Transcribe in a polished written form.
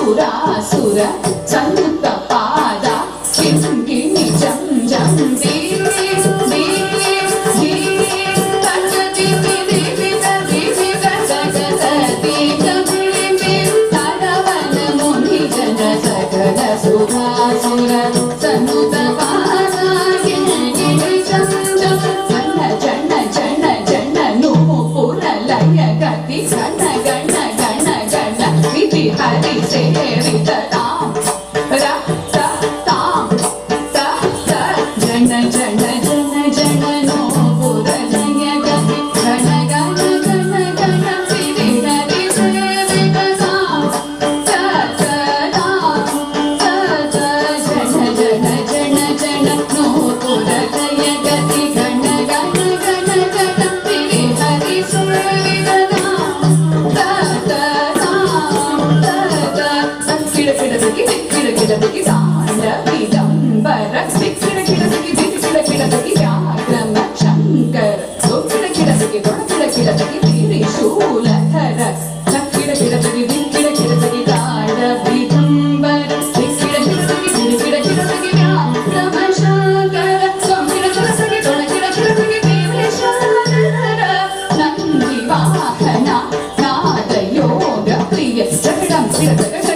సురాసుర సంత పాద కింకిణి జం జం సురాసుర సనుత పాద కింకిణి జం జం జన జన జన జన నూపుర లయ గతి గణ గణ గణ గణ విధి హరి సేవిత తాం రక్త తాం త త జన జన జన జన నూపుర లయ గతి గణ గణ గణ గణ విధి హరి సేవిత తాం త త తాం త త జన జన జన జన నూపుర లయ గతి గణ గణ గణ గణ విధి హరి సేవిత తాం త త తాం త త కిడకిడకి కిడకిడకి దాండ విదంబర కిడకిడకి కిడకిడకి వ్యాగ్రమ శంకర కిడకిడకి దొడకిడకి త్రిశూలధర కిడకిడకి కిడకిడకి దాండ విదంబర కిడకిడకి వ్యాగ్రమ శంకర కిడకిడకి దొడకిడకి త్రిశూలధర నంది వాహన నాద యోగ ప్రియ జగడం కిడకిడ